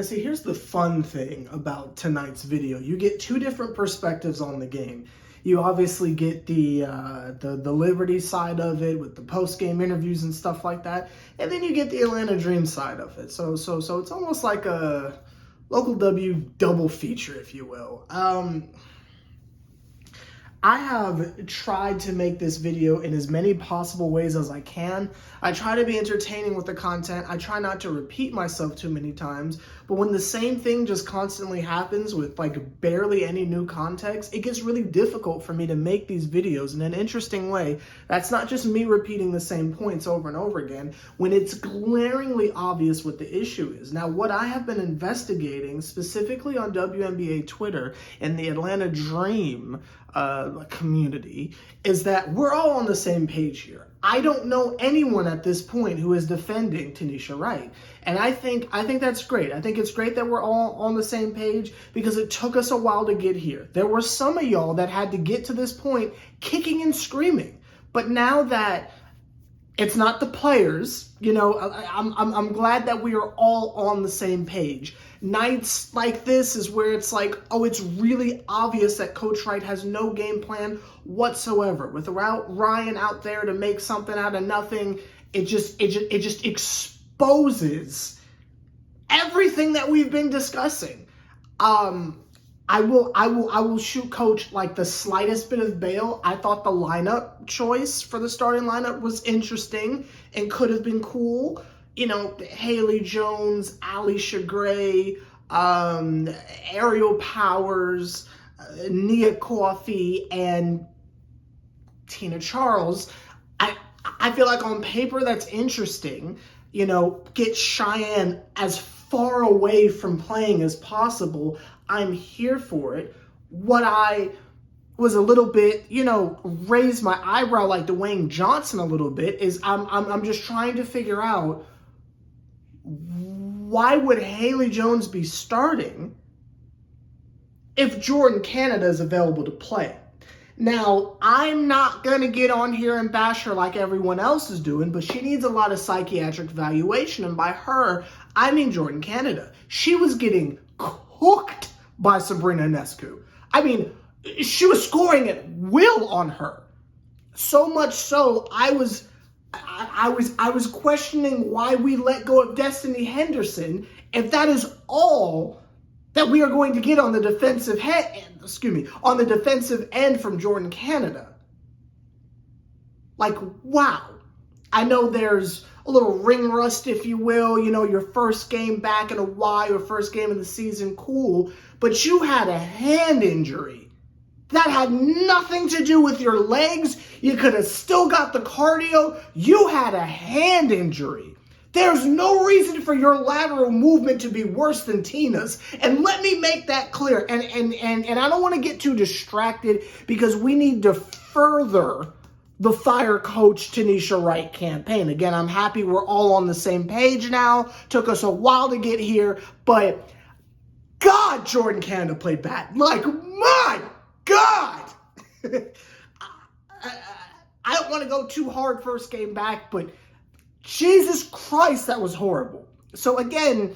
See, here's the fun thing about tonight's video. You get two different perspectives on the game. You obviously get the Liberty side of it with the post-game interviews and stuff like that, and then you get the Atlanta Dream side of it. So it's almost like a local W double feature, if you will. I have tried to make this video in as many possible ways as I can. I try to be entertaining with the content. I try not to repeat myself too many times, but when the same thing just constantly happens with like barely any new context, it gets really difficult for me to make these videos in an interesting way. That's not just me repeating the same points over and over again when it's glaringly obvious what the issue is. Now, what I have been investigating specifically on WNBA Twitter and the Atlanta Dream community is that we're all on the same page here. I don't know anyone at this point who is defending Tanisha Wright. And I think that's great. I think it's great that we're all on the same page because it took us a while to get here. There were some of y'all that had to get to this point kicking and screaming. But now that it's not the players, you know, I'm glad that we are all on the same page. Nights like this is where it's like, oh, it's really obvious that Coach Wright has no game plan whatsoever. Without Ryan out there to make something out of nothing, it just exposes everything that we've been discussing. I will shoot Coach like the slightest bit of bail. I thought the lineup choice for the starting lineup was interesting and could have been cool. You know, Haley Jones, Alisha Gray, Ariel Powers, Nia Coffey, and Tina Charles. I feel like on paper that's interesting. You know, get Cheyenne as far away from playing as possible. I'm here for it. What I was a little bit, you know, raised my eyebrow like Dwayne Johnson a little bit is I'm just trying to figure out why would Haley Jones be starting if Jordan Canada is available to play? Now, I'm not going to get on here and bash her like everyone else is doing, but she needs a lot of psychiatric evaluation. And by her, I mean Jordan Canada. She was getting cooked by Sabrina Ionescu. I mean, she was scoring at will on her. So much so, I was questioning why we let go of Destiny Henderson if that is all that we are going to get on the defensive end from Jordan Canada. Like, wow. I know there's a little ring rust, if you will, you know, your first game back in a while, your first game of the season, cool, but you had a hand injury. That had nothing to do with your legs. You could have still got the cardio. You had a hand injury. There's no reason for your lateral movement to be worse than Tina's. And let me make that clear. And I don't want to get too distracted because we need to further the Fire Coach Tanisha Wright campaign. Again, I'm happy we're all on the same page now. Took us a while to get here, but God, Jordan Canada played bad. Like, my God! I don't want to go too hard first game back, but Jesus Christ, that was horrible. So again,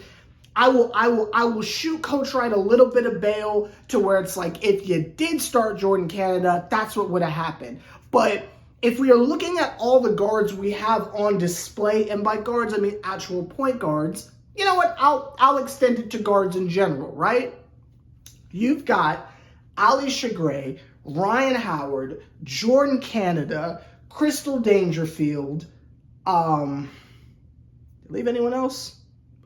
I will shoot Coach Wright a little bit of bail to where it's like, if you did start Jordan Canada, that's what would have happened. But if we are looking at all the guards we have on display, and by guards I mean actual point guards, you know what? I'll extend it to guards in general, right? You've got Alisha Gray, Ryan Howard, Jordan Canada, Crystal Dangerfield, leave anyone else?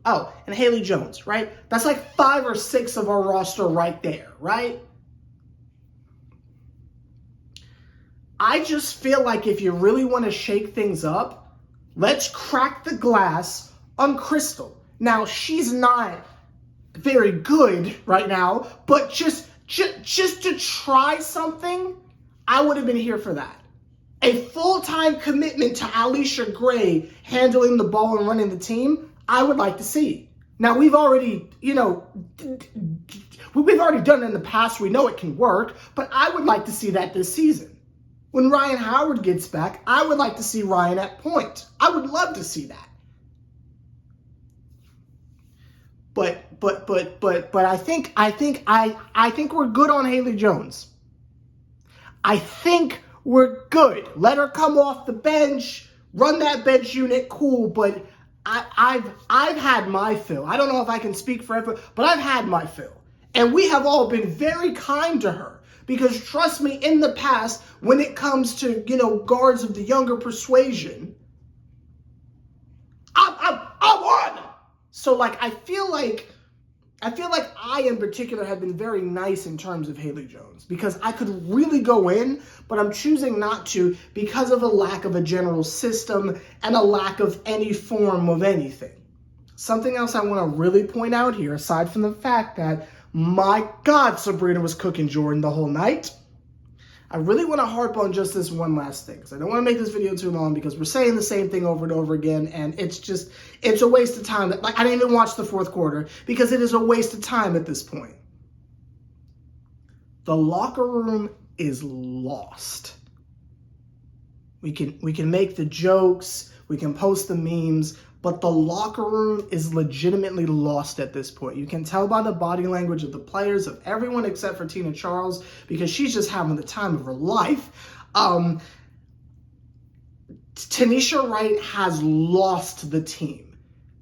Oh, and Haley Jones, right? That's like 5 or 6 of our roster right there, right? I just feel like if you really want to shake things up, let's crack the glass on Crystal. Now, she's not very good right now, but just to try something, I would have been here for that. A full-time commitment to Alisha Gray handling the ball and running the team, I would like to see. Now, we've already, we've already done it in the past. We know it can work, but I would like to see that this season. When Ryan Howard gets back, I would like to see Ryan at point. I would love to see that. But I think we're good on Haley Jones. I think we're good. Let her come off the bench, run that bench unit, cool. But I've had my fill. I don't know if I can speak for everyone, but I've had my fill. And we have all been very kind to her. Because trust me, in the past, when it comes to, guards of the younger persuasion, I won. So I feel like I in particular have been very nice in terms of Haley Jones because I could really go in, but I'm choosing not to because of a lack of a general system and a lack of any form of anything. Something else I want to really point out here, aside from the fact that, my God, Sabrina was cooking Jordan the whole night. I really want to harp on just this one last thing because I don't want to make this video too long because we're saying the same thing over and over again and it's a waste of time. I didn't even watch the fourth quarter because it is a waste of time at this point. The locker room is lost. We can make the jokes, we can post the memes, but the locker room is legitimately lost at this point. You can tell by the body language of the players, of everyone except for Tina Charles, because she's just having the time of her life. Tanisha Wright has lost the team.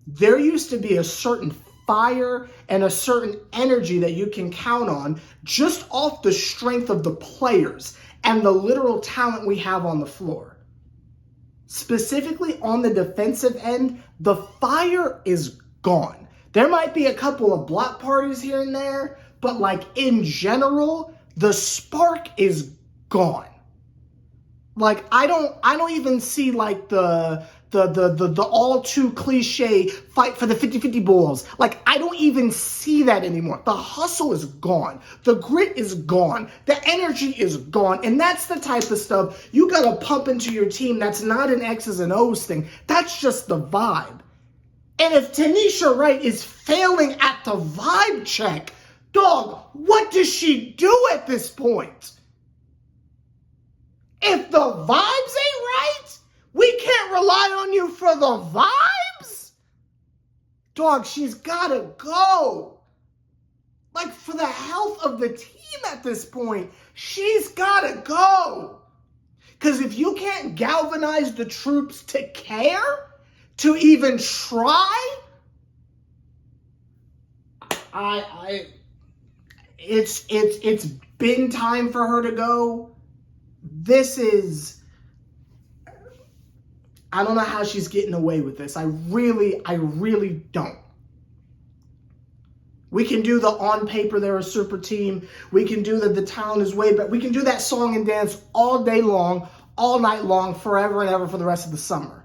There used to be a certain fire and a certain energy that you can count on just off the strength of the players and the literal talent we have on the floor. Specifically on the defensive end, the fire is gone. There might be a couple of block parties here and there, but in general, the spark is gone. I don't even see the all too cliche fight for the 50-50 balls. I don't even see that anymore. The hustle is gone. The grit is gone. The energy is gone. And that's the type of stuff you got to pump into your team. That's not an X's and O's thing. That's just the vibe. And if Tanisha Wright is failing at the vibe check, dog, what does she do at this point? If the vibes ain't right, we can't rely on you for the vibes? Dog, she's gotta go. For the health of the team at this point, she's gotta go. Because if you can't galvanize the troops to care, to even try, it's been time for her to go. I don't know how she's getting away with this. I really don't. We can do the on paper they're a super team. We can do the talent is way better. We can do that song and dance all day long, all night long, forever and ever for the rest of the summer.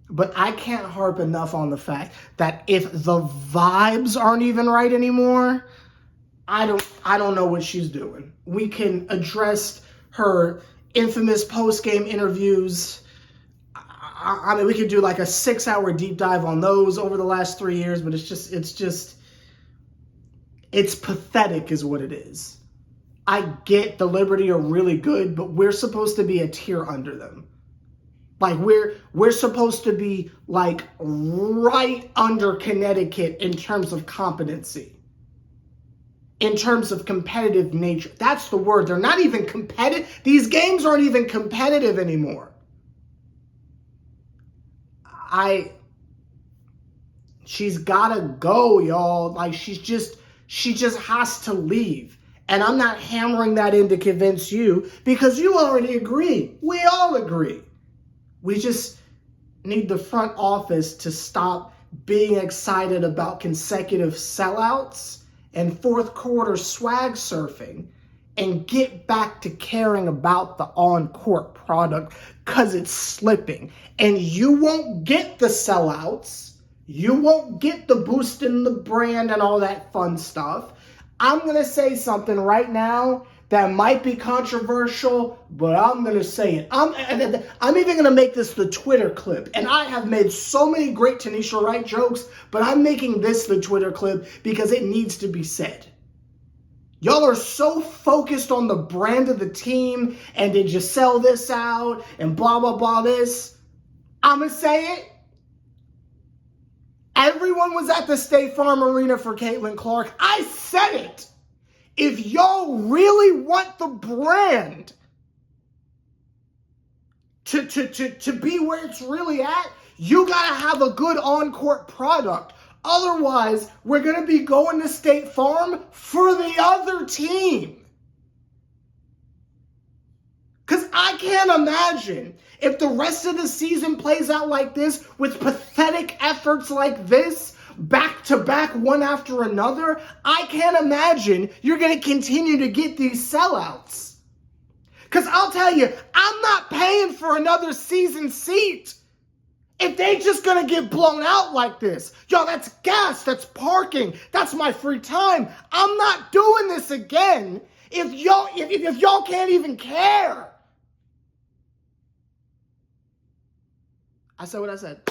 But I can't harp enough on the fact that if the vibes aren't even right anymore, I don't know what she's doing. We can address her infamous post-game interviews. I mean, we could do a 6-hour deep dive on those over the last 3 years, but it's pathetic is what it is. I get the Liberty are really good, but we're supposed to be a tier under them. We're supposed to be right under Connecticut in terms of competency. In terms of competitive nature. That's the word. They're not even competitive. These games aren't even competitive anymore. She's gotta go, y'all. She just has to leave. And I'm not hammering that in to convince you because you already agree. We all agree. We just need the front office to stop being excited about consecutive sellouts and fourth quarter swag surfing and get back to caring about the on-court product because it's slipping. And you won't get the sellouts. You won't get the boost in the brand and all that fun stuff. I'm going to say something right now that might be controversial, but I'm going to say it. I'm even going to make this the Twitter clip. And I have made so many great Tanisha Wright jokes, but I'm making this the Twitter clip because it needs to be said. Y'all are so focused on the brand of the team and did you sell this out and blah, blah, blah this. I'm going to say it. Everyone was at the State Farm Arena for Caitlin Clark. I said it. If y'all really want the brand to be where it's really at, you gotta have a good on-court product. Otherwise, we're gonna be going to State Farm for the other team. Because I can't imagine if the rest of the season plays out like this with pathetic efforts like this, back to back, one after another, I can't imagine you're going to continue to get these sellouts. Because I'll tell you, I'm not paying for another season seat if they just going to get blown out like this. Yo, that's gas, that's parking, that's my free time. I'm not doing this again if y'all can't even care. I said what I said.